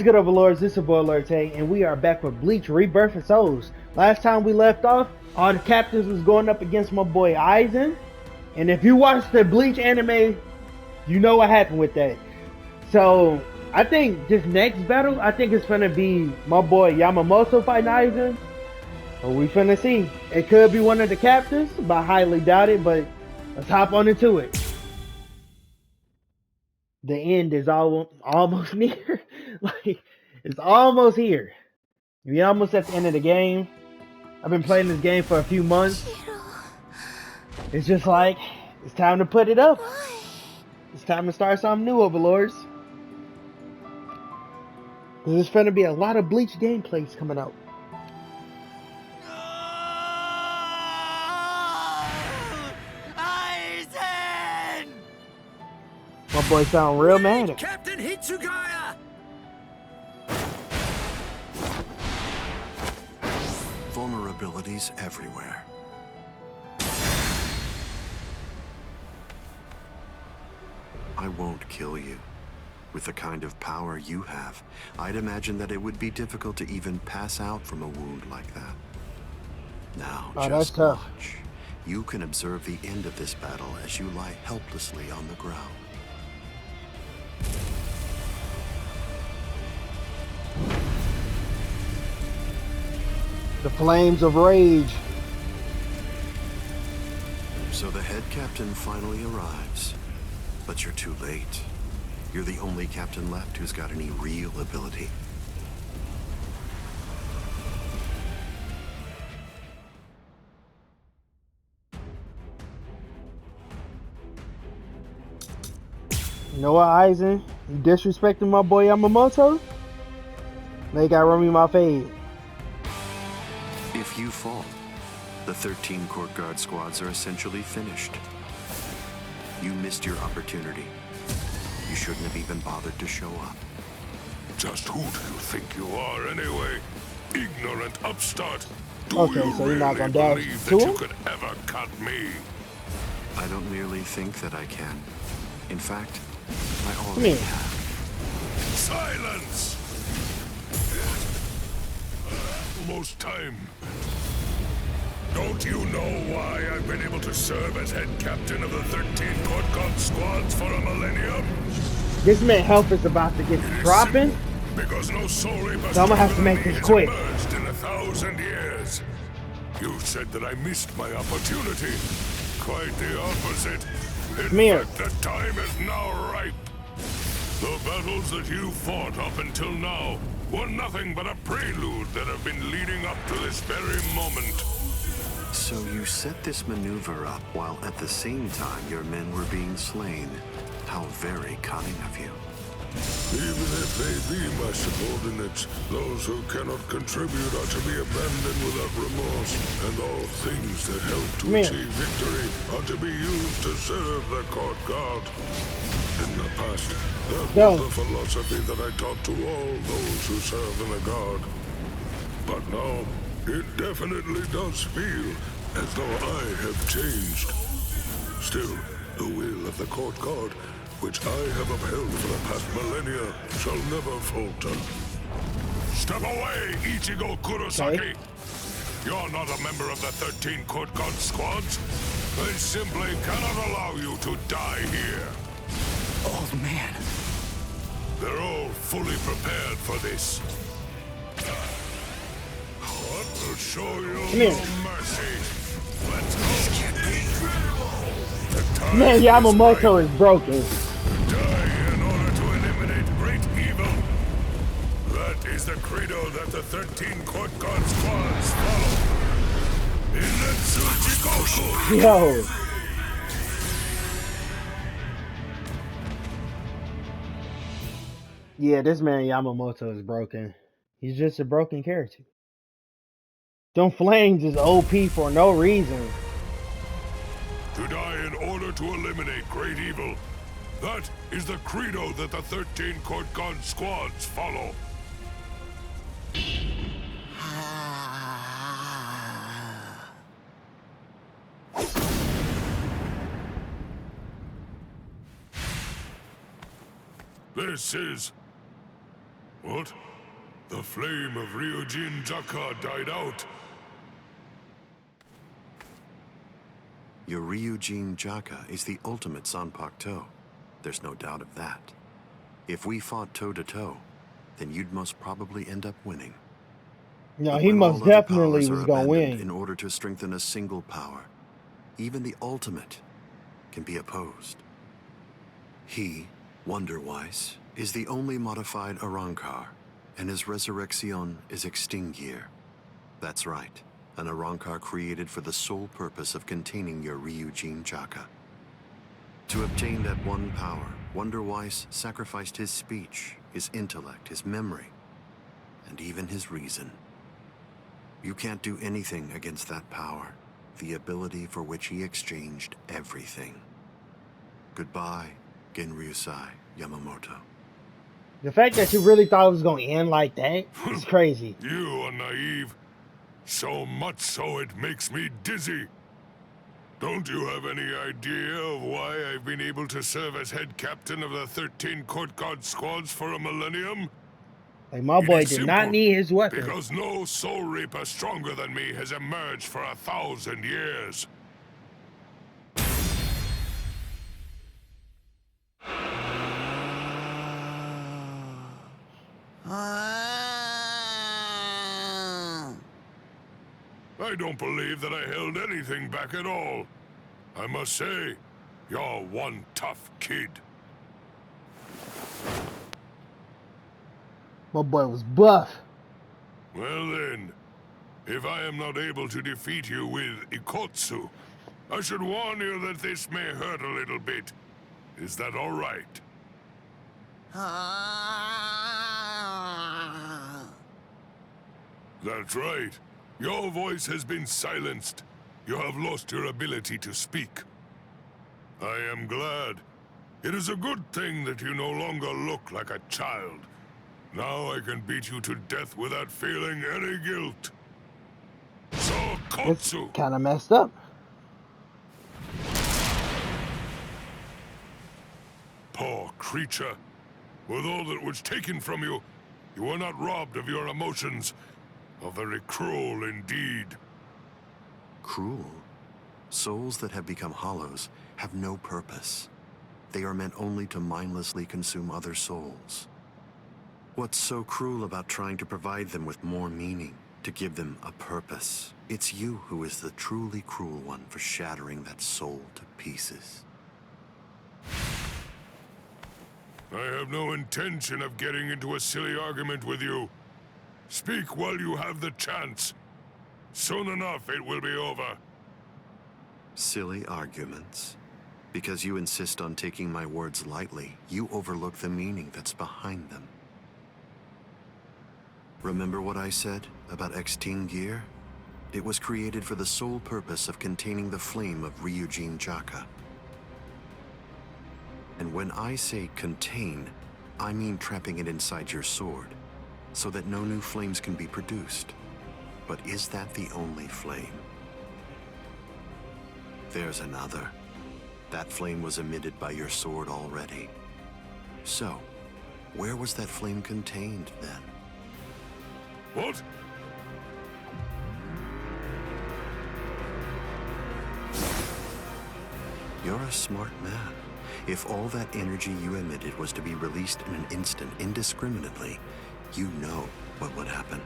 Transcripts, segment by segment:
Good overlords, this is boy Alert, and we are back with Bleach Rebirth and Souls. Last time we left off, all the captains was going up against my boy Aizen. And if you watched the Bleach anime, you know what happened with that. So I think this next battle, I think it's gonna be my boy Yamamoto fighting Aizen. But we finna see. It could be one of the captains, but I highly doubt it. But let's hop on into it. The end is almost near. Like, it's almost here. We're almost at the end of the game. I've been playing this game for a few months. It's just like, it's time to put it up. It's time to start something new, overlords. There's going to be a lot of Bleach gameplays coming out. Aizen! My boy sound real mad. Captain Hitsugaya! Vulnerabilities everywhere. I won't kill you. With the kind of power you have, I'd imagine that it would be difficult to even pass out from a wound like that. Now, just watch. You can observe the end of this battle as you lie helplessly on the ground. The flames of rage. So the head captain finally arrives. But you're too late. You're the only captain left who's got any real ability. You know what, Aizen? You disrespecting my boy Yamamoto? They got run me my fade. If you fall, the 13 court guard squads are essentially finished. You missed your opportunity. You shouldn't have even bothered to show up. Just who do you think you are anyway? Ignorant upstart. Do okay, you so you're not gonna really dash believe to that him? you could ever cut me? I don't merely think that I can. In fact, I already have. Silence! Almost time. Don't you know why I've been able to serve as head captain of the 13 court guard squads for a millennium? This man health is about to get dropping. Because no soul reaper So I'm gonna have to make this quick. emerged in 1,000 years. You said that I missed my opportunity. Quite the opposite. In fact, the time is now ripe. The battles that you fought up until now were nothing but a prelude that have been leading up to this very moment. So you set this maneuver up while at the same time your men were being slain. How very cunning of you. Even if they be my subordinates, those who cannot contribute are to be abandoned without remorse, and all things that help to achieve victory are to be used to serve the court guard. In the past, that was the philosophy that I taught to all those who serve in the guard. But now, it definitely does feel as though I have changed. Still, the will of the court guard, which I have upheld for the past millennia, shall never falter. Step away, Ichigo Kurosaki! Okay. You're not a member of the 13 court guard squads. They simply cannot allow you to die here. Old man. They're all fully prepared for this. What will show you no mercy? Let's go. Man, Yamamoto is broken. Die in order to eliminate great evil. That is the credo that the 13 court guard squads follow. Inetsu Jikoku. Yo. Yeah, this man Yamamoto is broken. He's just a broken character. Them flames is OP for no reason. To die in order to eliminate great evil. That is the credo that the 13 court guard squads follow. This is What? The flame of Ryujin Jaka died out. Your Ryujin Jaka is the ultimate Zanpakuto. There's no doubt of that. If we fought toe-to-toe, then you'd most probably end up winning. No, But he when most all other definitely powers was are gonna abandoned win. in order to strengthen a single power, even the ultimate can be opposed. He, Wonderwise, is the only modified Arrancar, and his resurrection is Extinguir. That's right, an Arrancar created for the sole purpose of containing your Ryujin Jaka. To obtain that one power, Wonderwise sacrificed his speech, his intellect, his memory, and even his reason. You can't do anything against that power, the ability for which he exchanged everything. Goodbye, Genryusai Yamamoto. The fact that you really thought it was gonna end like that is crazy. You are naive. So much so it makes me dizzy. Don't you have any idea of why I've been able to serve as head captain of the 13 court guard squads for a millennium? Like, my It boy is did simple, not need his weapon. Because no soul reaper stronger than me has emerged for 1,000 years. I don't believe that I held anything back at all. I must say, you're one tough kid. My boy was buff. Well then, if I am not able to defeat you with Ikotsu, I should warn you that this may hurt a little bit. Is that all right? That's right. Your voice has been silenced. You have lost your ability to speak. I am glad. It is a good thing that you no longer look like a child. Now I can beat you to death without feeling any guilt. So, It's Kotsu! kind of messed up. Poor creature. With all that was taken from you, you were not robbed of your emotions. How very cruel indeed. Cruel? Souls that have become hollows have no purpose. They are meant only to mindlessly consume other souls. What's so cruel about trying to provide them with more meaning, to give them a purpose? It's you who is the truly cruel one for shattering that soul to pieces. I have no intention of getting into a silly argument with you. Speak while you have the chance. Soon enough, it will be over. Silly arguments? Because you insist on taking my words lightly, you overlook the meaning that's behind them. Remember what I said about Extinguir? It was created for the sole purpose of containing the flame of Ryujin Jaka. And when I say contain, I mean trapping it inside your sword, so that no new flames can be produced. But is that the only flame? There's another. That flame was emitted by your sword already. So, where was that flame contained then? What? You're a smart man. If all that energy you emitted was to be released in an instant indiscriminately, you know what would happen.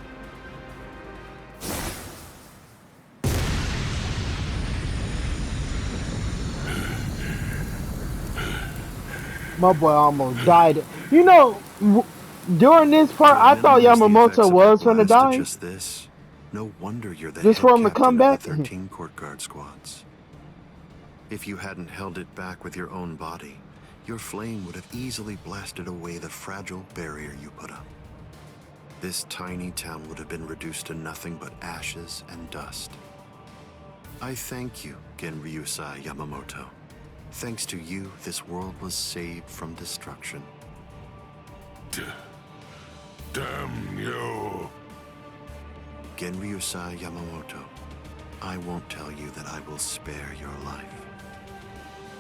My boy almost died. You know, during this part, I thought Yamamoto was gonna die. Just this. No wonder you're the Just head for him to captain come of back. the 13 court guard squads. If you hadn't held it back with your own body, your flame would have easily blasted away the fragile barrier you put up. This tiny town would have been reduced to nothing but ashes and dust. I thank you, Genryusai Yamamoto. Thanks to you, this world was saved from destruction. Damn you. Genryusai Yamamoto, I won't tell you that I will spare your life.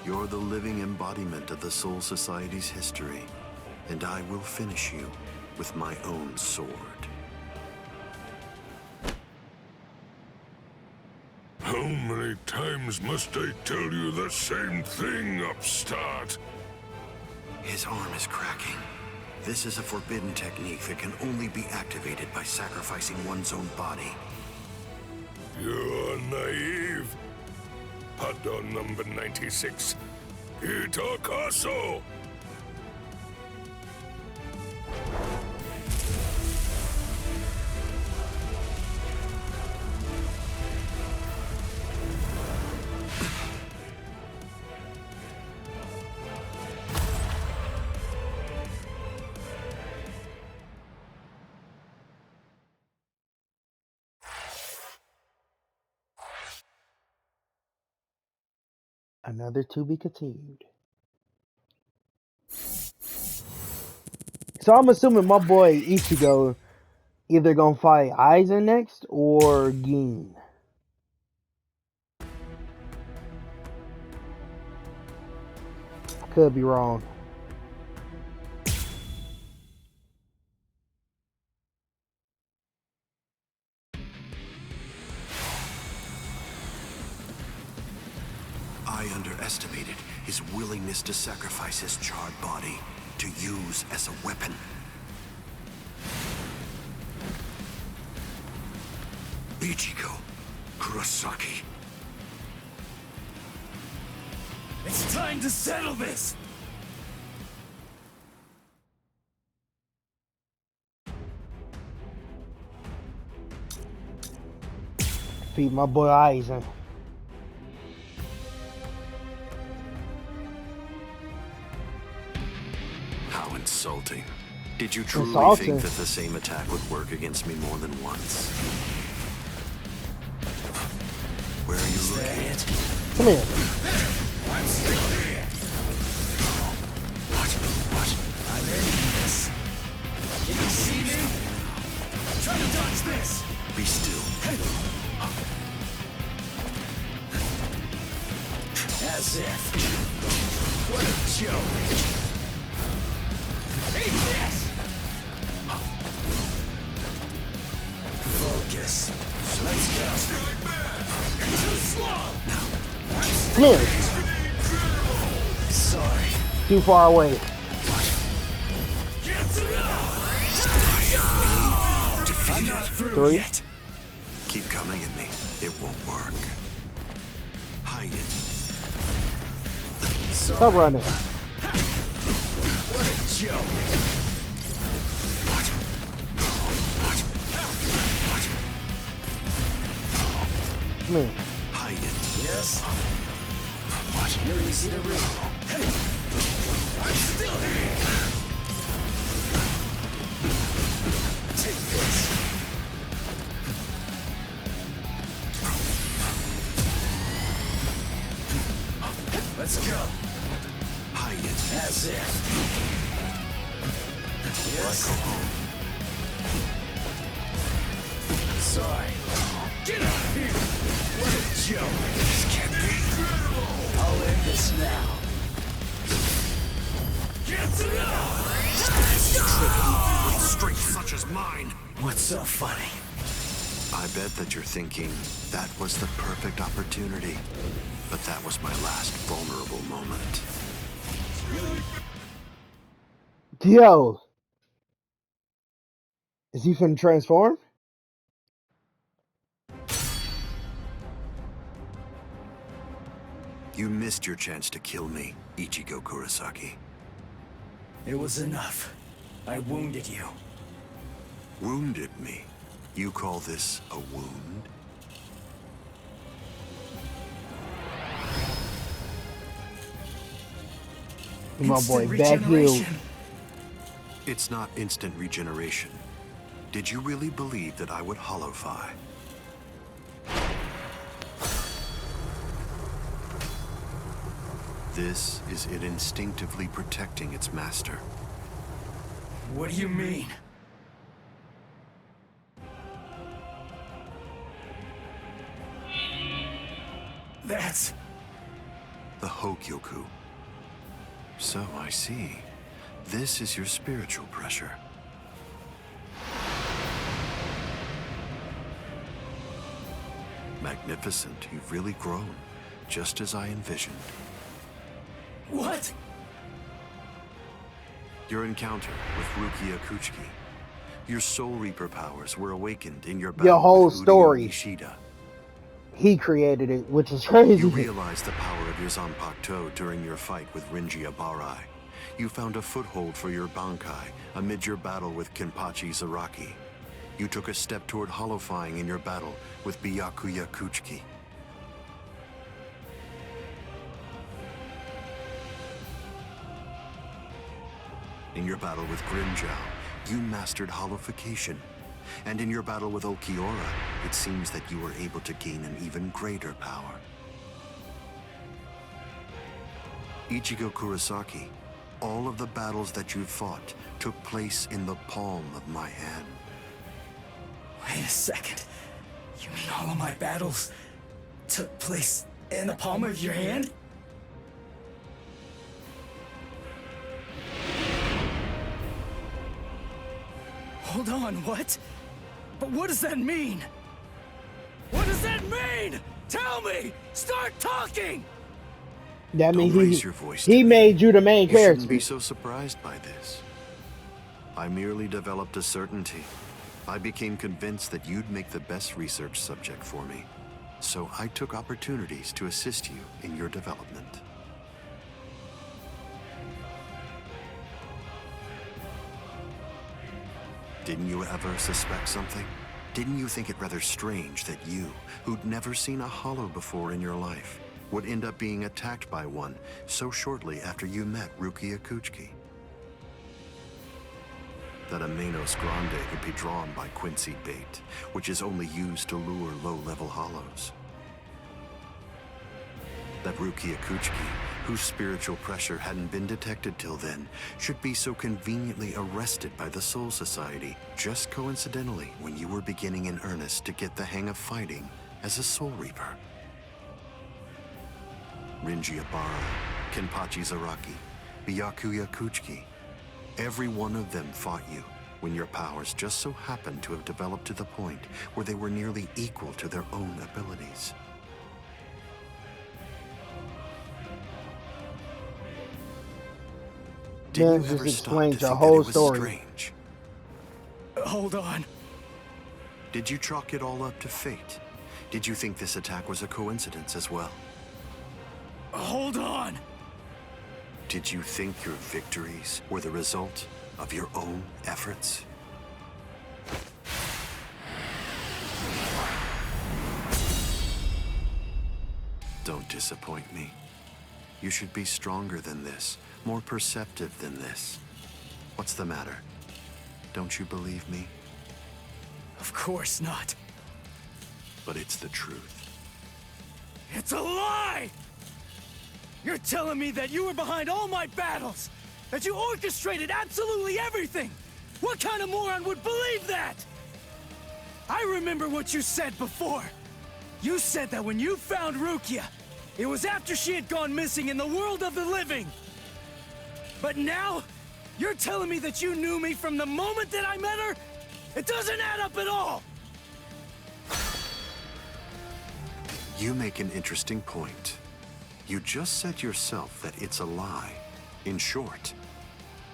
You're the living embodiment of the Soul Society's history, and I will finish you with my own sword. How many times must I tell you the same thing, upstart? His arm is cracking. This is a forbidden technique that can only be activated by sacrificing one's own body. You're naive. Pardon number 96. Ito Caso! Another to be continued. So I'm assuming my boy Ichigo either gonna fight Aizen next or Gin. I could be wrong. I underestimated his willingness to sacrifice his charred body to use as a weapon. Ichigo Kurosaki. It's time to settle this! Defeat my boy Aizen. How insulting. Did you truly Insulting. think that the same attack would work against me more than once? Where are you looking? Come here. I'm still here! What? I'm ending this. Can you see me? Try to dodge this! Be still. As if. What a joke! Eat this! Focus. Let's go. You're too slow! Come here. Sorry. Too far away. I'm not through 3. yet. Keep coming at me. It won't work. Hide it. Stop running. What a joke. Come here. Hide it. Yes? You're easy to read. Hey! I'm still here! Take this. Let's go. Hide it. As if. Yes? Sorry. Get out of here! What a joke! This can't be. I'll end this now. Get out! With strength such as mine. What's so funny? I bet that you're thinking that was the perfect opportunity. But that was my last vulnerable moment. Yo. Is he finna transform? You missed your chance to kill me, Ichigo Kurosaki. It was enough. I wounded you. Wounded me? You call this a wound? My boy Instant back healed. regeneration. It's not instant regeneration. Did you really believe that I would holofy? This is it instinctively protecting its master. What do you mean? That's... The Hogyoku. So I see. This is your spiritual pressure. Magnificent, you've really grown, just as I envisioned. What? Your encounter with Rukia Kuchiki. Your Soul Reaper powers were awakened in your Your battle whole with Udio story. Ishida. He created it, which is crazy. You realized the power of your Zanpakuto during your fight with Rinji Abarai. You found a foothold for your Bankai amid your battle with Kenpachi Zaraki. You took a step toward holofying in your battle with Byakuya Kuchiki. In your battle with Grimjow, you mastered holofication. And in your battle with Okiora, it seems that you were able to gain an even greater power. Ichigo Kurosaki, all of the battles that you fought took place in the palm of my hand. Wait a second. You mean all of my battles took place in the palm of your hand? Hold on, what? But what does that mean? What does that mean? Tell me! Start talking! That means Don't raise your voice he to me. made you the main You shouldn't character. be so surprised by this. I merely developed a certainty. I became convinced that you'd make the best research subject for me. So I took opportunities to assist you in your development. Didn't you ever suspect something? Didn't you think it rather strange that you, who'd never seen a hollow before in your life, would end up being attacked by one so shortly after you met Rukia Kuchiki? That a Manos Grande could be drawn by Quincy bait, which is only used to lure low-level hollows. That Rukia Kuchiki, whose spiritual pressure hadn't been detected till then, should be so conveniently arrested by the Soul Society just coincidentally when you were beginning in earnest to get the hang of fighting as a Soul Reaper. Rinji Abarai, Kenpachi Zaraki, Byakuya Kuchiki, every one of them fought you when your powers just so happened to have developed to the point where they were nearly equal to their own abilities. Didn't That you ever just stop explains to your think whole that it was story. strange? Hold on. Did you chalk it all up to fate? Did you think this attack was a coincidence as well? Hold on. Did you think your victories were the result of your own efforts? Don't disappoint me. You should be stronger than this, more perceptive than this. What's the matter? Don't you believe me? Of course not. But it's the truth. It's a lie! You're telling me that you were behind all my battles! That you orchestrated absolutely everything! What kind of moron would believe that? I remember what you said before. You said that when you found Rukia, it was after she had gone missing in the world of the living. But now, you're telling me that you knew me from the moment that I met her? It doesn't add up at all! You make an interesting point. You just said yourself that it's a lie. In short,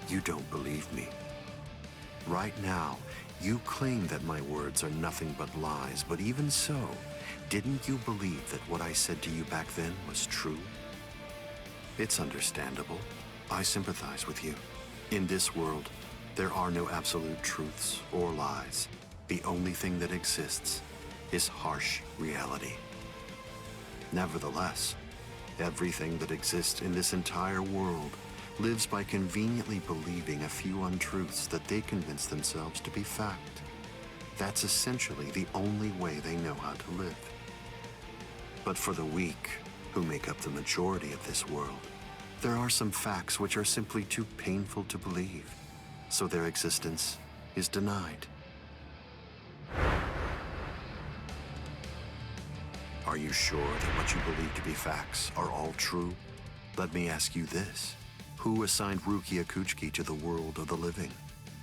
you don't believe me. Right now, you claim that my words are nothing but lies, but even so, didn't you believe that what I said to you back then was true? It's understandable. I sympathize with you. In this world, there are no absolute truths or lies. The only thing that exists is harsh reality. Nevertheless, everything that exists in this entire world lives by conveniently believing a few untruths that they convince themselves to be fact. That's essentially the only way they know how to live. But for the weak, who make up the majority of this world, there are some facts which are simply too painful to believe, so their existence is denied. Are you sure that what you believe to be facts are all true? Let me ask you this. Who assigned Rukia Kuchiki to the world of the living?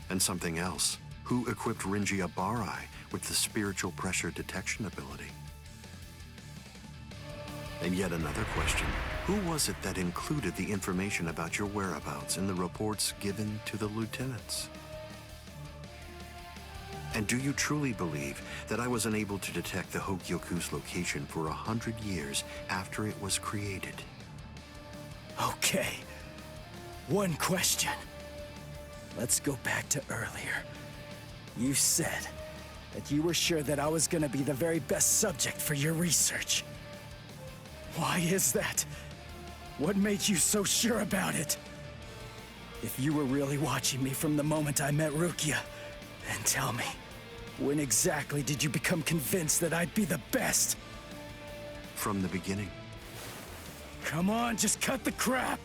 And something else, who equipped Rinji Abarai with the spiritual pressure detection ability? And yet another question. Who was it that included the information about your whereabouts in the reports given to the lieutenants? And do you truly believe that I was unable to detect the Hogyoku's location for 100 years after it was created? Okay. One question. Let's go back to earlier. You said that you were sure that I was gonna be the very best subject for your research. Why is that? What made you so sure about it? If you were really watching me from the moment I met Rukia, then tell me, when exactly did you become convinced that I'd be the best? From the beginning. Come on, just cut the crap!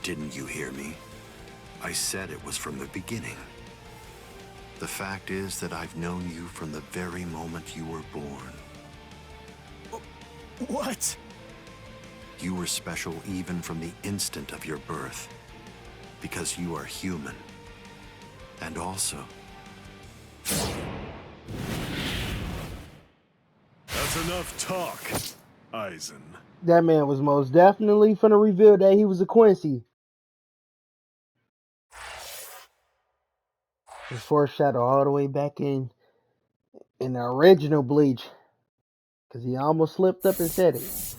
Didn't you hear me? I said it was from the beginning. The fact is that I've known you from the very moment you were born. What? You were special even from the instant of your birth, because you are human. And also... That's enough talk, Aizen. That man was most definitely finna reveal that he was a Quincy. It's foreshadowed all the way back in the original Bleach. Because he almost slipped up and said it.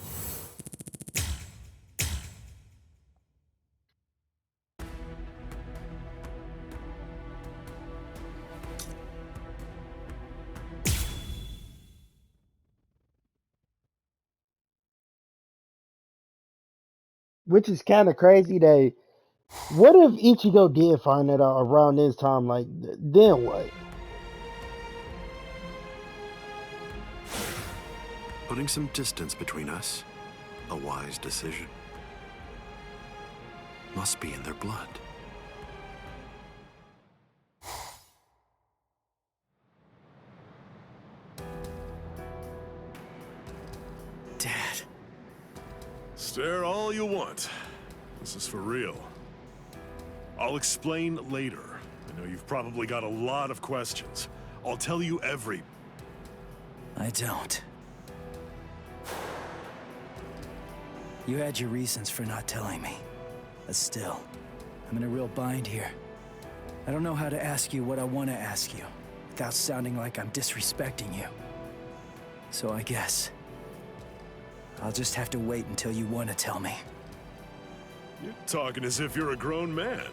Which is kind of crazy that... What if Ichigo did find that out around this time? Like, then what? Putting some distance between us, a wise decision. Must be in their blood. Dad. Stare all you want. This is for real. I'll explain later. I know you've probably got a lot of questions. I'll tell you every... I don't. You had your reasons for not telling me. But still, I'm in a real bind here. I don't know how to ask you what I want to ask you, without sounding like I'm disrespecting you. So I guess... I'll just have to wait until you want to tell me. You're talking as if you're a grown man.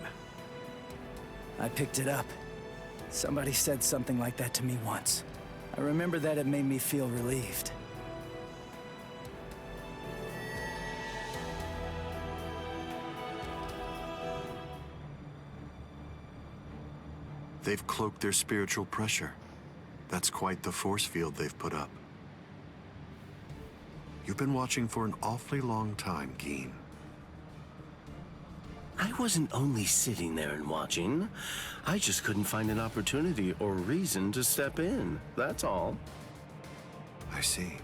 I picked it up. Somebody said something like that to me once. I remember that it made me feel relieved. They've cloaked their spiritual pressure. That's quite the force field they've put up. You've been watching for an awfully long time, Geen. I wasn't only sitting there and watching. I just couldn't find an opportunity or reason to step in, that's all. I see.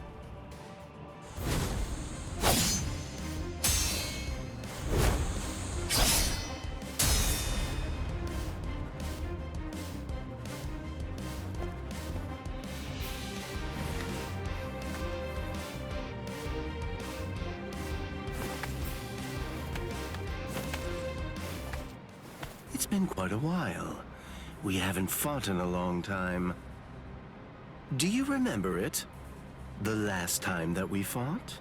It's been quite a while. We haven't fought in a long time. Do you remember it? The last time that we fought?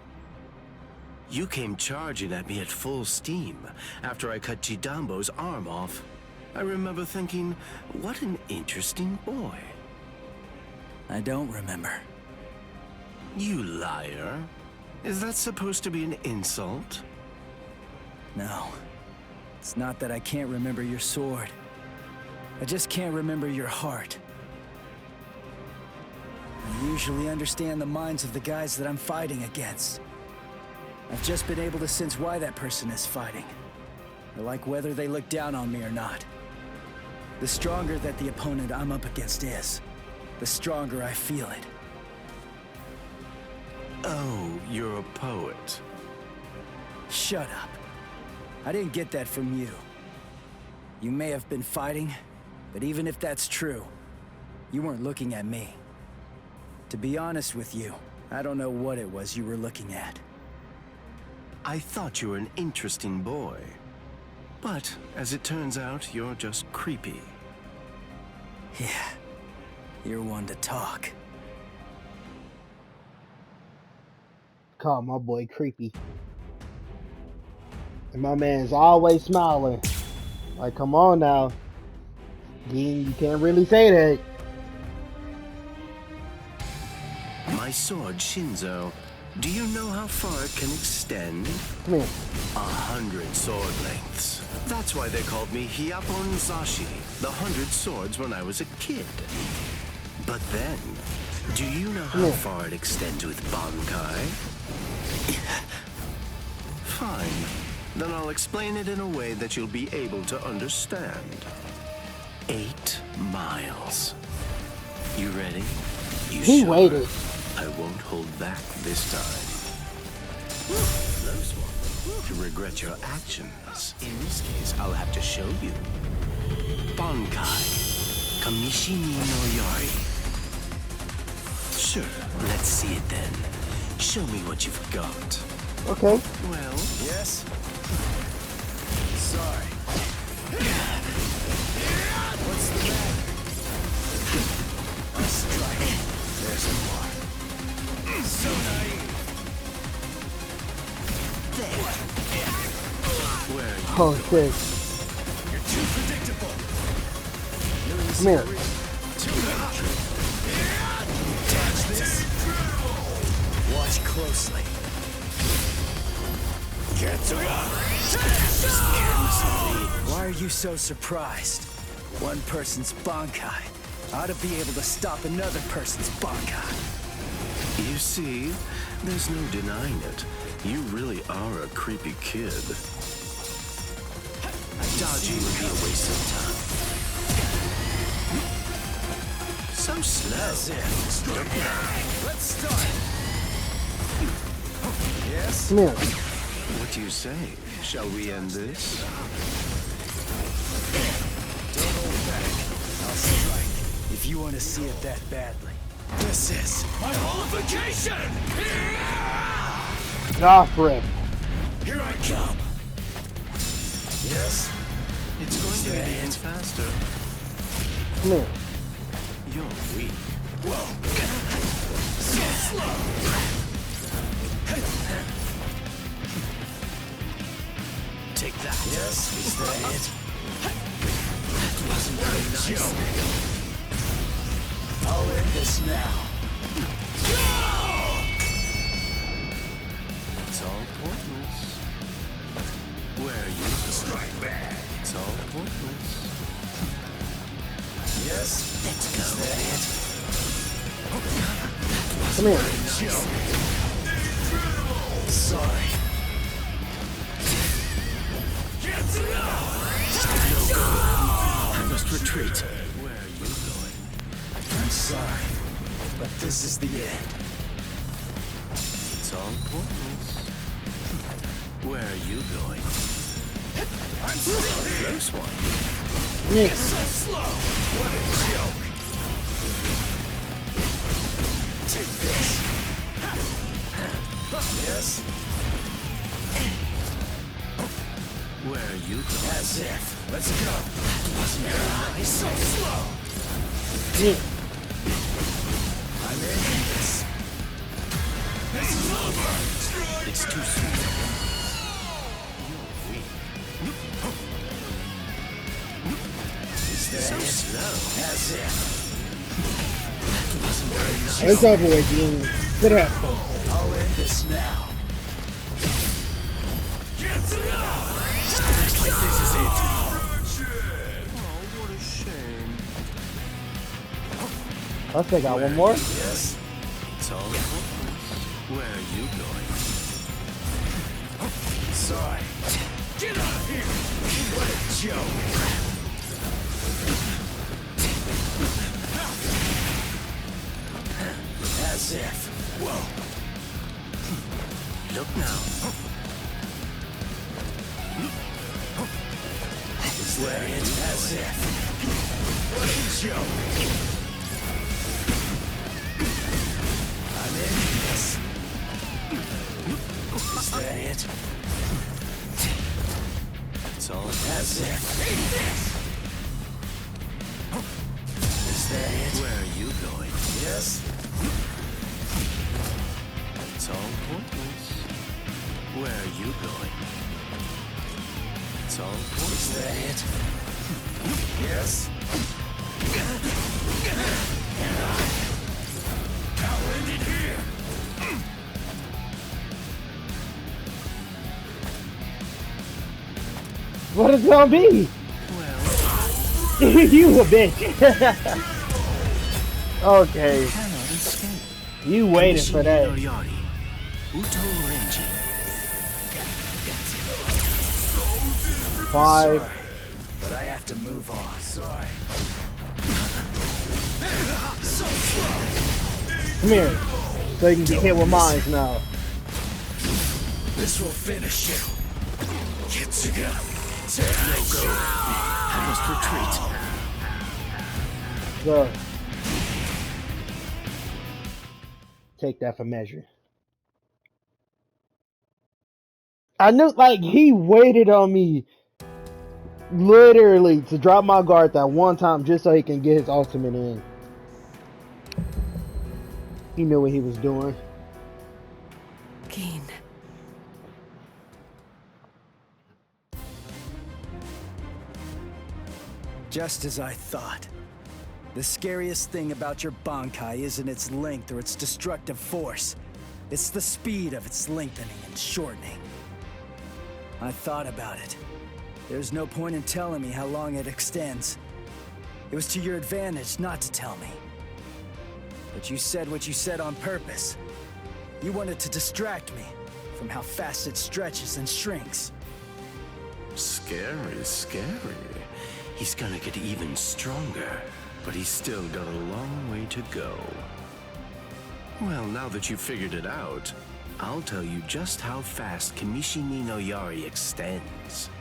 You came charging at me at full steam after I cut Chidambo's arm off. I remember thinking, what an interesting boy. I don't remember. You liar. Is that supposed to be an insult? No. It's not that I can't remember your sword. I just can't remember your heart. I usually understand the minds of the guys that I'm fighting against. I've just been able to sense why that person is fighting. I like whether they look down on me or not. The stronger that the opponent I'm up against is, the stronger I feel it. Oh, you're a poet. Shut up. I didn't get that from you. You may have been fighting, but even if that's true, you weren't looking at me. To be honest with you, I don't know what it was you were looking at. I thought you were an interesting boy. But, as it turns out, you're just creepy. Yeah, you're one to talk. Call my boy creepy. And my man's always smiling. Like, come on now. You can't really say that. My sword, Shinzo. Do you know how far it can extend? Come here. 100 sword lengths. That's why they called me Hyapon Zashi, the 100 swords when I was a kid. But then, do you know how far it extends with Bankai? Fine. Then I'll explain it in a way that you'll be able to understand. 8 miles. You ready? He sure? waited. I won't hold back this time. Close one. You regret your actions. In this case, I'll have to show you. Bankai. Kamishini no Yari. Sure, let's see it then. Show me what you've got. Okay. Well, Yes? Sorry. What's the matter? A strike. There's more. So naive. there. Where are you Oh going? shit. You're too predictable. Come here. Catch this. Watch closely. Why are you so surprised? One person's Bankai ought to be able to stop another person's Bankai. You see, there's no denying it. You really are a creepy kid. Dodging would be a waste of time. So slow. That's it. Let's start. Yes? Come here. What do you say? Shall we end this? Don't hold back. I'll strike if you want to see it that badly. This is my qualification! Off rip. Here I come. Yes? It's going to be ends faster. Come here. You're weak. Whoa. So slow. Take that. Yes? Is that it? That wasn't very nice. I'll end this now. It's all pointless. Where are you? Strike back. It's all pointless. Yes? Let's go. Is that it? Come here. Sorry. I must retreat. Where are you going? I'm sorry, but this is the end. It's all pointless. Where are you going? I'm still here. Close one. Yes. So slow. What a joke. Take this. Yes? Where are you going? That's it. Let's go. That wasn't very nice. So slow. Yeah. I'm ending this. This is over. It's too soon. You're weak. Is that So it? slow. That's it. That wasn't very nice. It's over with, Gene. Sit up. I'll end this now. Looks like this is it. Oh, what a shame. I think I got one more. Yes? It's all hopeless. Where are you going? Sorry. Get out of here! What a joke! As if. Whoa! Look now. Is that it? As if. What a joke! I'm in this. That's it. Eat this! Is that it? Where are you going? Yes? It's all pointless. Where are you going? It's all Is pointless. that it? Yes? I'll end it here! What is it gonna be? Well, You a bitch. Okay, cannot escape. you waited for that. Yari. Uto Renji. 5. But I have to move on. Sorry. Come here. So you can get hit with mines now. This will finish you. Kitsuga. I must retreat. Go. Take that for measure. I knew, like, he waited on me literally to drop my guard that one time just so he can get his ultimate in. He knew what he was doing. Keen. Just as I thought. The scariest thing about your Bankai isn't its length or its destructive force. It's the speed of its lengthening and shortening. I thought about it. There's no point in telling me how long it extends. It was to your advantage not to tell me. But you said what you said on purpose. You wanted to distract me from how fast it stretches and shrinks. Scary, scary. He's gonna get even stronger, but he's still got a long way to go. Well, now that you've figured it out, I'll tell you just how fast Kamishini no Yari extends.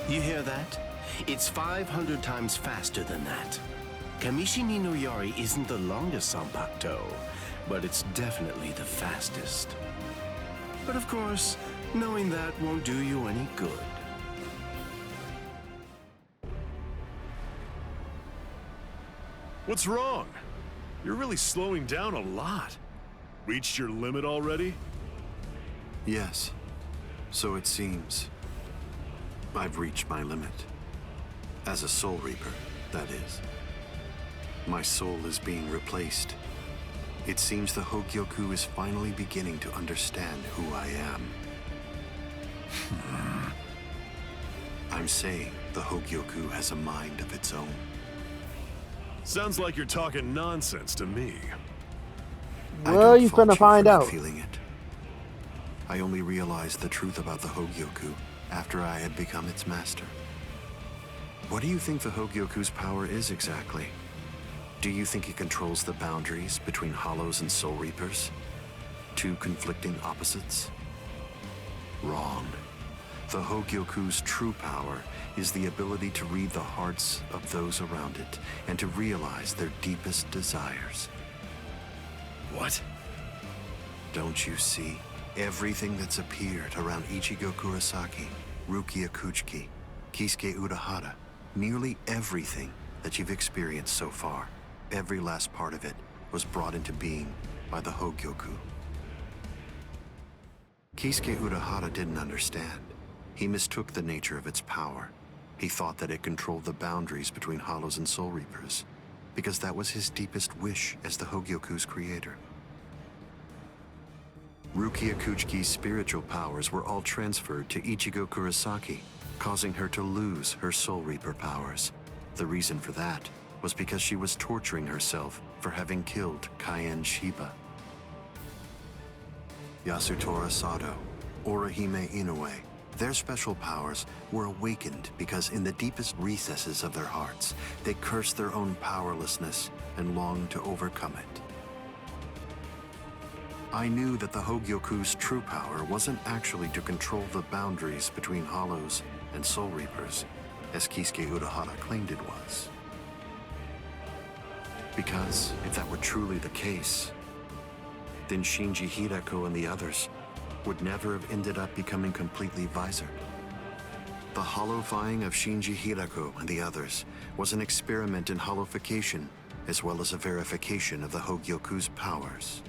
You hear that? It's 500 times faster than that. Kamishini no Yari isn't the longest Sanpakuto, but it's definitely the fastest. But of course, knowing that won't do you any good. What's wrong? You're really slowing down a lot. Reached your limit already? Yes, so it seems. I've reached my limit. As a Soul Reaper, that is. My soul is being replaced. It seems the Hogyoku is finally beginning to understand who I am. I'm saying the Hogyoku has a mind of its own. Sounds like you're talking nonsense to me. Well, you finna find out. Feeling it. I only realized the truth about the Hogyoku after I had become its master. What do you think the Hogyoku's power is exactly? Do you think it controls the boundaries between Hollows and Soul Reapers? Two conflicting opposites? Wrong. The Hogyoku's true power is the ability to read the hearts of those around it and to realize their deepest desires. What? Don't you see? Everything that's appeared around Ichigo Kurosaki, Rukia Kuchiki, Kisuke Urahara, nearly everything that you've experienced so far, every last part of it was brought into being by the Hogyoku. Kisuke Urahara didn't understand. He mistook the nature of its power. He thought that it controlled the boundaries between Hollows and Soul Reapers, because that was his deepest wish as the Hogyoku's creator. Rukia Kuchiki's spiritual powers were all transferred to Ichigo Kurosaki, causing her to lose her Soul Reaper powers. The reason for that was because she was torturing herself for having killed Kaien Shiba. Yasutora Sado, Orihime Inoue, their special powers were awakened because in the deepest recesses of their hearts, they cursed their own powerlessness and longed to overcome it. I knew that the Hogyoku's true power wasn't actually to control the boundaries between Hollows and Soul Reapers, as Kisuke Urahara claimed it was. Because if that were truly the case, then Shinji Hideko and the others would never have ended up becoming completely visored. The holofying of Shinji Hirako and the others was an experiment in holofication, as well as a verification of the Hogyoku's powers.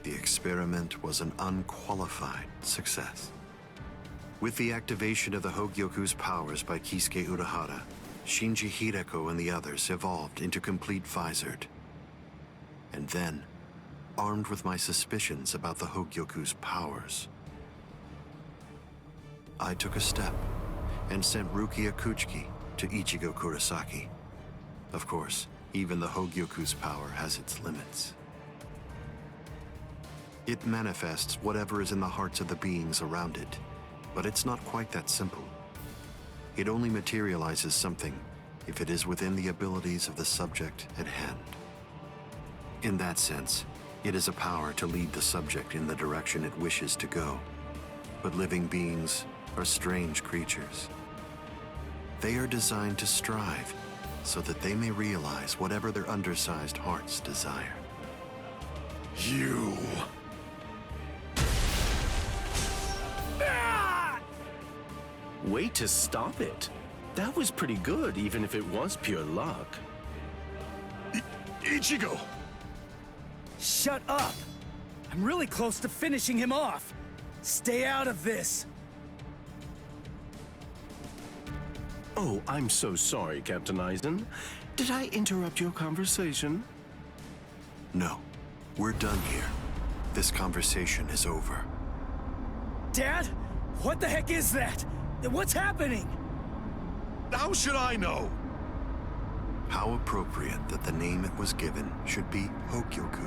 The experiment was an unqualified success. With the activation of the Hogyoku's powers by Kisuke Urahara, Shinji Hirako and the others evolved into complete visored. And then, armed with my suspicions about the Hogyoku's powers, I took a step and sent Rukia Kuchiki to Ichigo Kurosaki. Of course, even the Hogyoku's power has its limits. It manifests whatever is in the hearts of the beings around it, but it's not quite that simple. It only materializes something if it is within the abilities of the subject at hand. In that sense, it is a power to lead the subject in the direction it wishes to go. But living beings are strange creatures. They are designed to strive so that they may realize whatever their undersized hearts desire. You... Way to stop it. That was pretty good, even if it was pure luck. Ichigo! Shut up! I'm really close to finishing him off. Stay out of this. Oh, I'm so sorry, Captain Eisen. Did I interrupt your conversation? No, we're done here. This conversation is over. Dad? What the heck is that? What's happening? How should I know? How appropriate that the name it was given should be Hogyoku.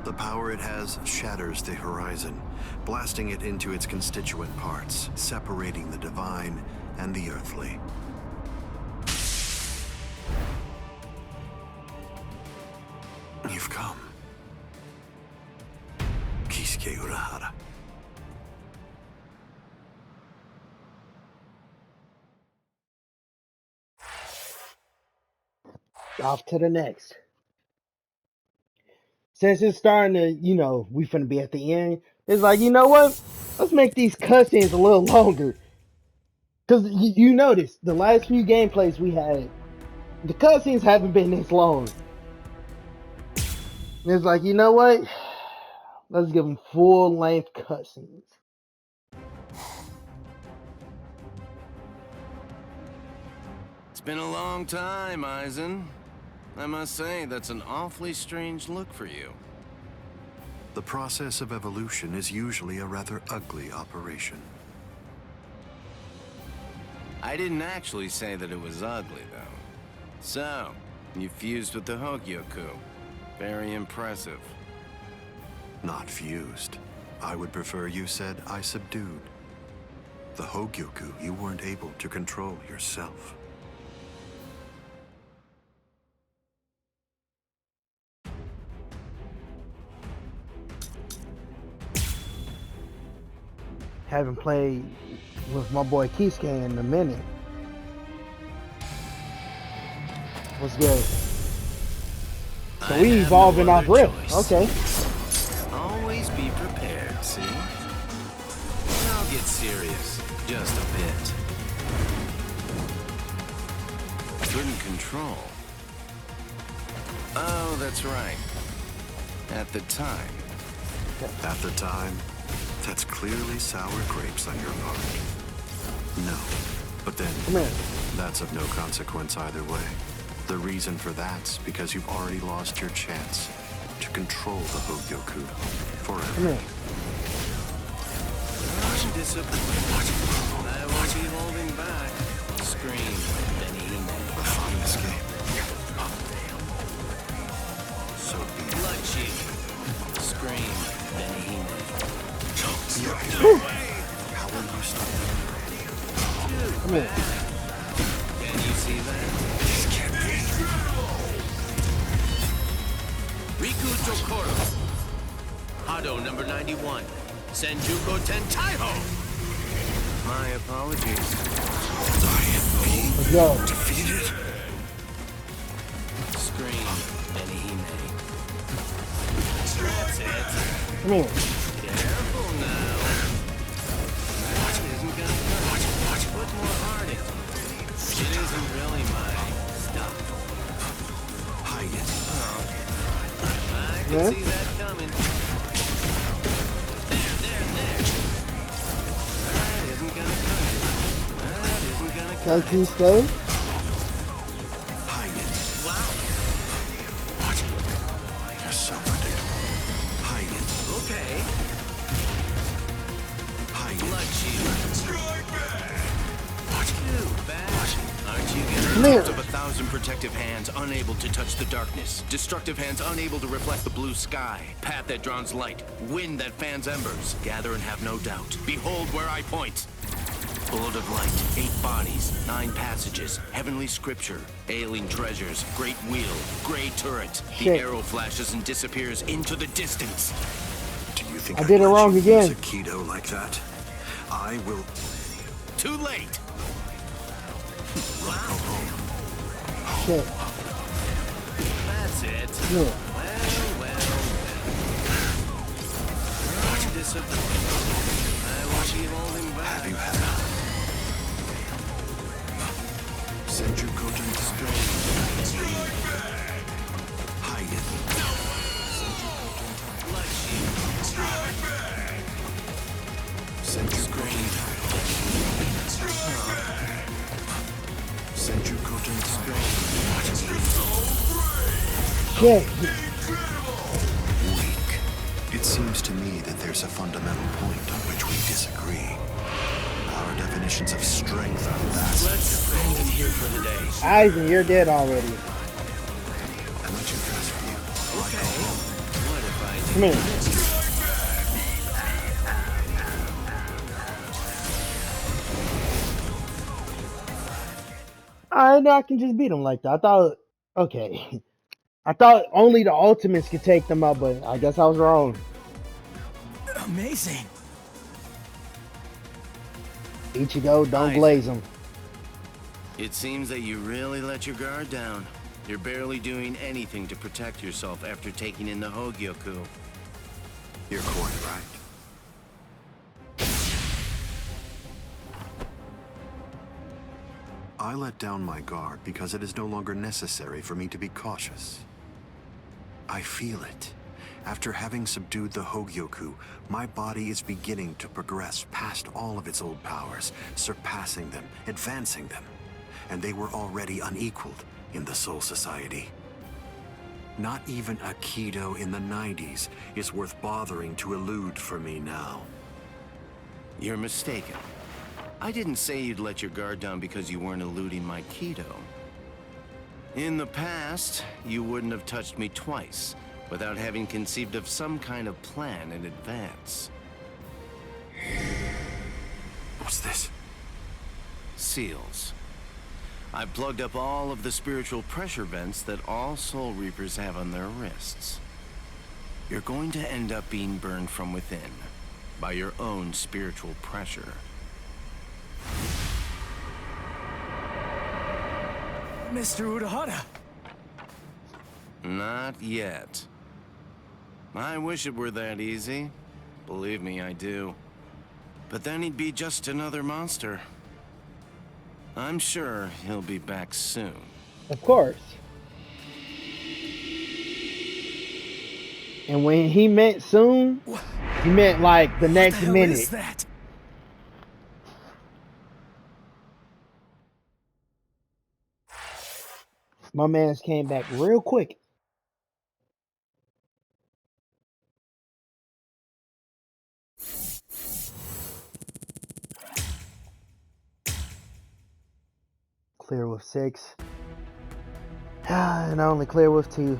The power it has shatters the horizon, blasting it into its constituent parts, separating the divine and the earthly. You've come. Kisuke Urahara. Off to the next. Since it's starting to, we finna be at the end, it's like, you know what? Let's make these cutscenes a little longer. Because you notice, the last few gameplays we had, the cutscenes haven't been this long. And it's like, you know what? Let's give them full-length cutscenes. It's been a long time, Eisen. I must say, that's an awfully strange look for you. The process of evolution is usually a rather ugly operation. I didn't actually say that it was ugly, though. So, you fused with the Hogyoku. Very impressive. Not fused. I would prefer you said I subdued. The Hogyoku you weren't able to control yourself. Haven't played with my boy Kisuke in a minute. What's good? So we evolving off rip. Okay. Always be prepared, see? I'll get serious, just a bit. Couldn't control. Oh, that's right. At the time. At the time, that's clearly sour grapes on your part. No, but then that's of no consequence either way. The reason for that's because you've already lost your chance to control the Hogyoku forever. I'm disappointed. I won't be holding back. Scream, Benihime. A fine escape. So be it. Blood shield. Scream, Benihime. How will you stop that? Can you see that? Riku Tokoro. Hado number 91. Senjuko Tentaiho. My apologies. I am being defeated. Scream, Benihime. That's it. Come here. Careful now. That isn't gonna cut. Put more heart in. It isn't really my stuff. Hide it. I can Yeah. see that coming. There. That isn't gonna cut it. That isn't gonna cut Can't you it. stay? Hide it. Wow. You're so predictable. Hide it. Okay. Hide Blood it. shield. Strike back. Too bad. Aren't you Come getting here. of 1,000 protective hands unable to touch the darkness? Destructive hands unable to reflect the blue sky. Path that draws light. Wind that fans embers. Gather and have no doubt. Behold where I point. Bullet of light, 8 bodies, 9 passages, heavenly scripture, ailing treasures, great wheel, gray turret. The Shit. arrow flashes and disappears into the distance. Do you think I did it let wrong you again. use a keto like that? I will. Too late. Go home. Shit. That's it. Yeah. Well. Disappointed. I won't be holding back. Have you had enough? Send your coat and hide it. Blood shield. Send your coat and send your coat and Shit. weak. It seems to me that there's a fundamental point on which we disagree. Our definitions of strength are vastly Let's end it here for the day. Eisen, you're dead already. Am I too fast for you? Okay. What if I do? Come here. I know I can just beat him like that. I thought, okay. I thought only the ultimates could take them out, but I guess I was wrong. Amazing. Ichigo, don't Eisen. glaze them. It seems that you really let your guard down. You're barely doing anything to protect yourself after taking in the Hogyoku. You're quite right. I let down my guard because it is no longer necessary for me to be cautious. I feel it. After having subdued the Hogyoku, my body is beginning to progress past all of its old powers, surpassing them, advancing them. And they were already unequaled in the Soul Society. Not even a Kido in the 90s is worth bothering to elude for me now. You're mistaken. I didn't say you'd let your guard down because you weren't eluding my Kido. In the past, you wouldn't have touched me twice without having conceived of some kind of plan in advance. What's this? Seals. I've plugged up all of the spiritual pressure vents that all Soul Reapers have on their wrists. You're going to end up being burned from within by your own spiritual pressure. Mr. Urahara. Not yet. I wish it were that easy. Believe me, I do. But then he'd be just another monster. I'm sure he'll be back soon. Of course. And when he meant soon, he meant like the next What the hell minute. is that? My man's came back real quick. Clear with 6. And I only clear with 2.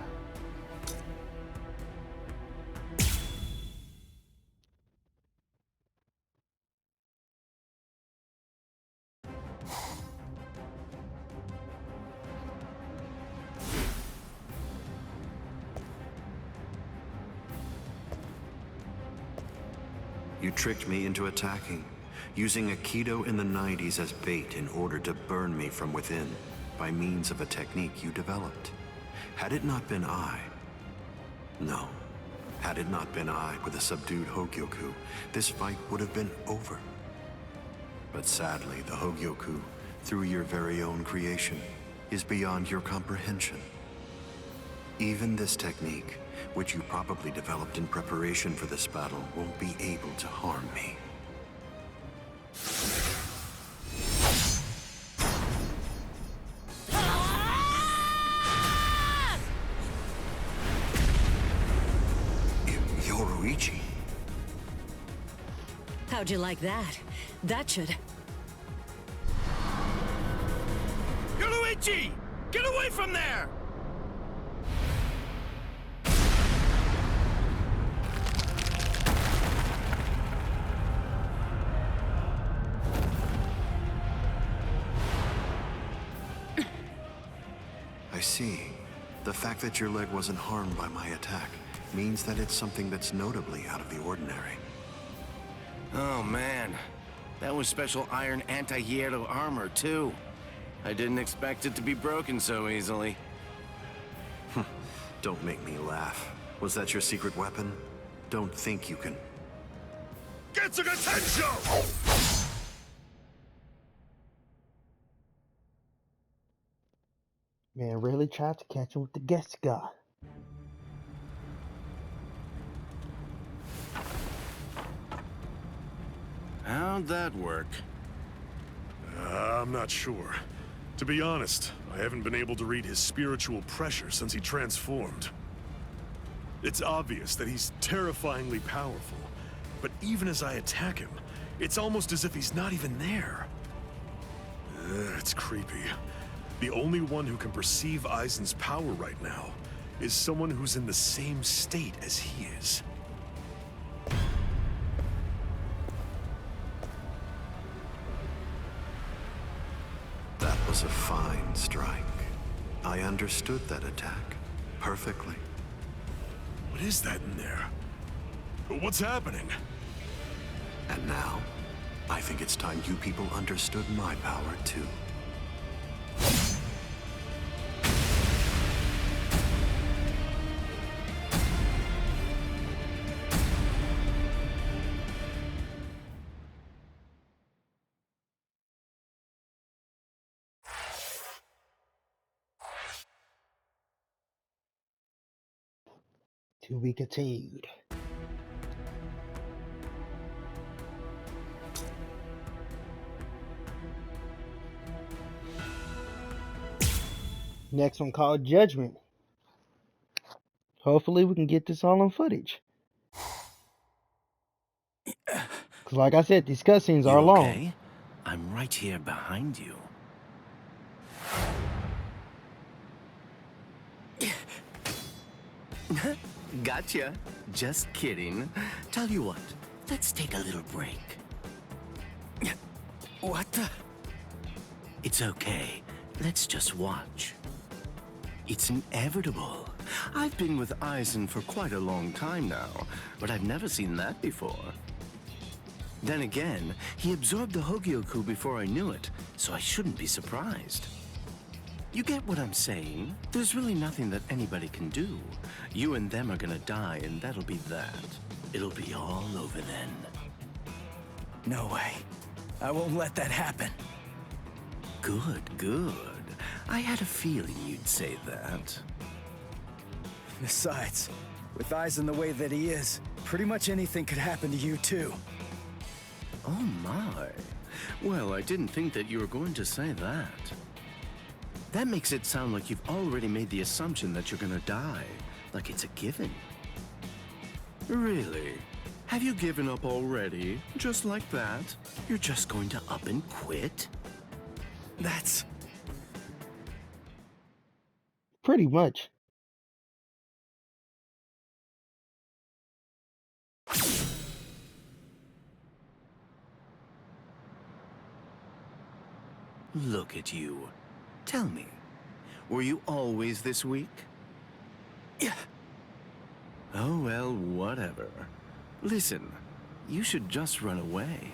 You tricked me into attacking, using a Kido in the 90s as bait in order to burn me from within by means of a technique you developed. Had it not been I, no, Had it not been I with a subdued Hogyoku, this fight would have been over. But sadly, the Hogyoku, through your very own creation, is beyond your comprehension. Even this technique, which you probably developed in preparation for this battle, won't be able to harm me. Yoruichi. How'd you like that? That should... Yoruichi! Get away from there! I see. The fact that your leg wasn't harmed by my attack means that it's something that's notably out of the ordinary. Oh man, that was special iron anti-hierro armor too. I didn't expect it to be broken so easily. Don't make me laugh. Was that your secret weapon? Don't think you can... Get some attention! Man really tried to catch him with the guest guy. How'd that work? I'm not sure. To be honest, I haven't been able to read his spiritual pressure since he transformed. It's obvious that he's terrifyingly powerful, but even as I attack him, it's almost as if he's not even there. It's creepy. The only one who can perceive Aizen's power right now is someone who's in the same state as he is. That was a fine strike. I understood that attack perfectly. What is that in there? What's happening? And now, I think it's time you people understood my power too. To be continued. Next one called Judgment. Hopefully we can get this all on footage. Cause like I said, these cutscenes are long. Okay? I'm right here behind you. Gotcha. Just kidding. Tell you what, let's take a little break. What the? It's okay. Let's just watch. It's inevitable. I've been with Aizen for quite a long time now, but I've never seen that before. Then again, he absorbed the Hogyoku before I knew it, so I shouldn't be surprised. You get what I'm saying? There's really nothing that anybody can do. You and them are gonna die, and that'll be that. It'll be all over then. No way. I won't let that happen. Good, good. I had a feeling you'd say that. Besides, with Aizen the way that he is, pretty much anything could happen to you too. Oh my. Well, I didn't think that you were going to say that. That makes it sound like you've already made the assumption that you're gonna die, like it's a given. Really? Have you given up already? Just like that? You're just going to up and quit? That's... Pretty much. Look at you. Tell me, were you always this weak? Yeah. Oh, well, whatever. Listen, you should just run away.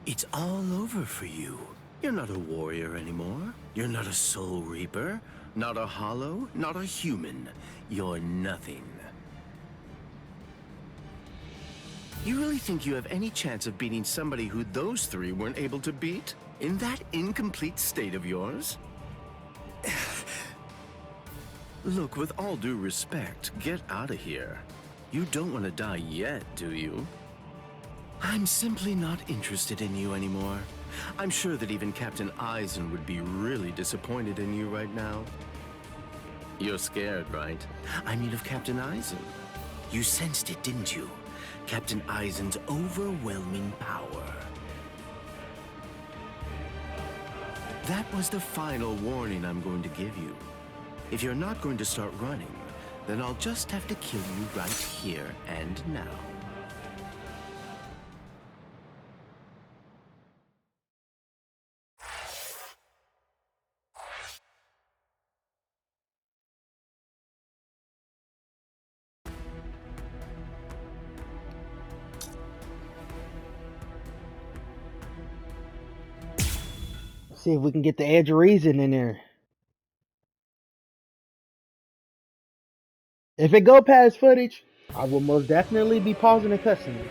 It's all over for you. You're not a warrior anymore. You're not a soul reaper, not a hollow, not a human. You're nothing. You really think you have any chance of beating somebody who those three weren't able to beat? In that incomplete state of yours? Look, with all due respect, get out of here. You don't want to die yet, do you? I'm simply not interested in you anymore. I'm sure that even Captain Eisen would be really disappointed in you right now. You're scared, right? I mean of Captain Eisen. You sensed it, didn't you? Captain Eisen's overwhelming power. That was the final warning I'm going to give you. If you're not going to start running, then I'll just have to kill you right here and now. See if we can get the edge of reason in there. If it go past footage, I will most definitely be pausing and cussing it.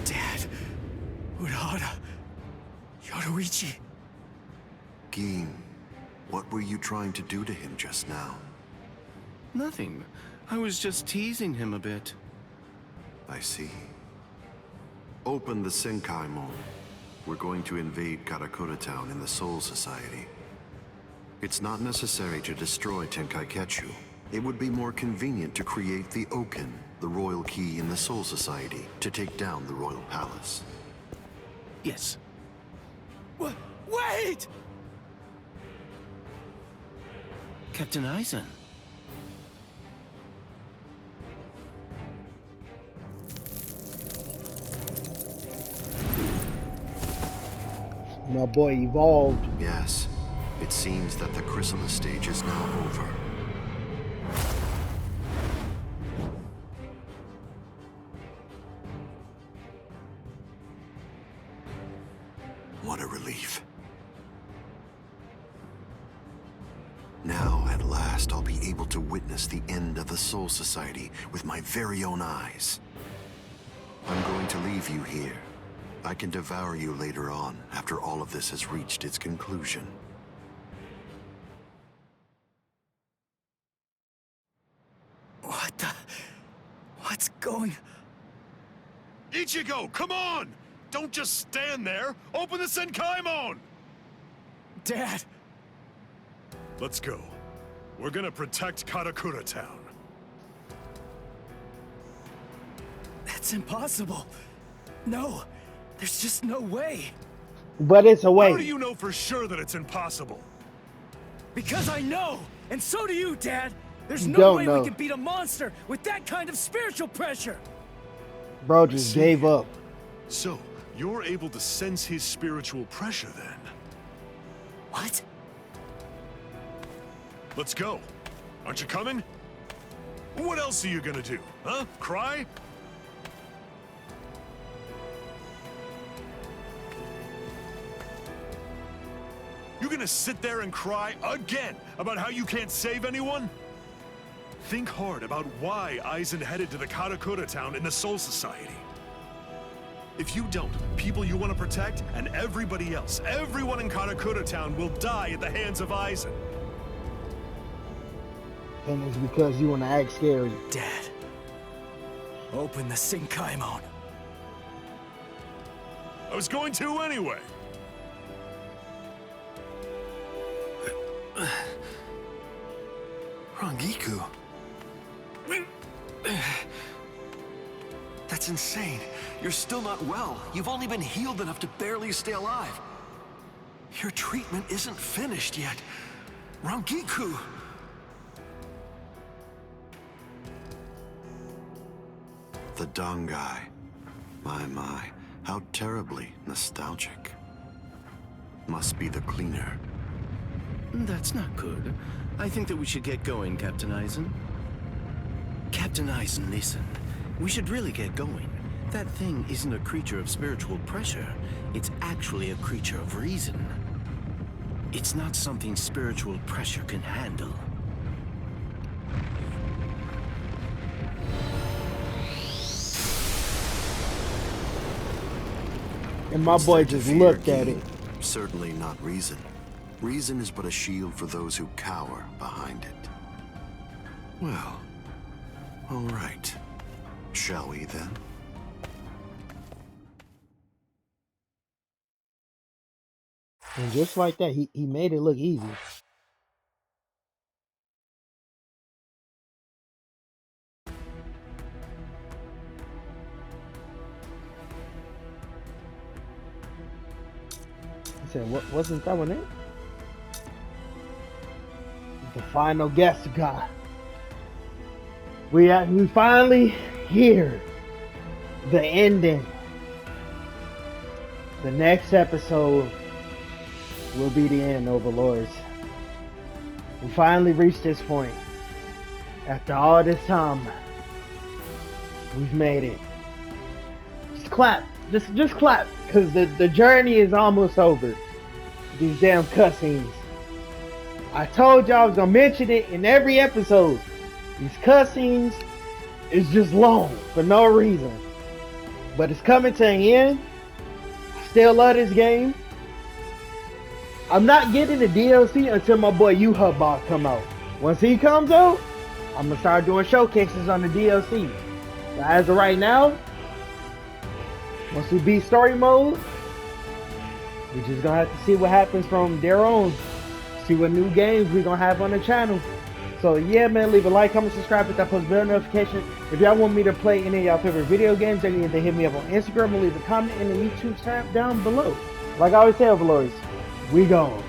Dad. Urahara. Yoruichi. Gin, what were you trying to do to him just now? Nothing. I was just teasing him a bit. I see. Open the Senkaimon. We're going to invade KaraKura town in the Soul Society. It's not necessary to destroy Tenkaiketsu. It would be more convenient to create the Oken, the royal key in the Soul Society, to take down the royal palace. Yes. Wait! Captain Eisen. My boy evolved. Yes, it seems that the chrysalis stage is now over. What a relief. Now, at last, I'll be able to witness the end of the Soul Society with my very own eyes. I'm going to leave you here. I can devour you later on, after all of this has reached its conclusion. What's going... Ichigo, come on! Don't just stand there! Open the Senkaimon! Dad! Let's go. We're gonna protect KaraKura town. That's impossible. No, there's just no way. But it's a way. How do you know for sure that it's impossible? Because I know! And so do you, Dad! There's You no don't way know. we can beat a monster with that kind of spiritual pressure! Bro just gave up. So, you're able to sense his spiritual pressure then? What? Let's go. Aren't you coming? What else are you gonna do? Huh? Cry? You gonna sit there and cry again about how you can't save anyone? Think hard about why Eisen headed to the KaraKura town in the Soul Society. If you don't, people you want to protect and everybody else, everyone in KaraKura town will die at the hands of Eisen. And it's because you want to act scary. Dad. Open the Senkaimon. I was going to anyway. Rangiku. That's insane. You're still not well. You've only been healed enough to barely stay alive. Your treatment isn't finished yet. Rangiku! The Dangai. My, how terribly nostalgic. Must be the cleaner. That's not good. I think that we should get going, Captain Eisen. Captain Eisen, listen. We should really get going. That thing isn't a creature of spiritual pressure. It's actually a creature of reason. It's not something spiritual pressure can handle. And my boy just looked at it. Certainly not reason. Reason is but a shield for those who cower behind it. Well, all right. Shall we then? And just like that, he made it look easy. He said, wasn't that one it? The final guest guy. We finally hear the ending. The next episode will be the end, Overlords. We finally reached this point. After all this time, we've made it. Just clap. Just clap. Because the journey is almost over. These damn cutscenes. I told y'all I was going to mention it in every episode. These cutscenes is just long for no reason. But it's coming to an end. I still love this game. I'm not getting the DLC until my boy U-Hub come out. Once he comes out, I'm going to start doing showcases on the DLC. But as of right now, once we beat story mode, we're just going to have to see what happens from there on. See what new games we're going to have on the channel. So yeah, man, leave a like, comment, subscribe, hit that post bell notification. If y'all want me to play any of y'all favorite video games, then you can hit me up on Instagram and leave a comment in the YouTube tab down below. Like I always say, Overlords, we gone.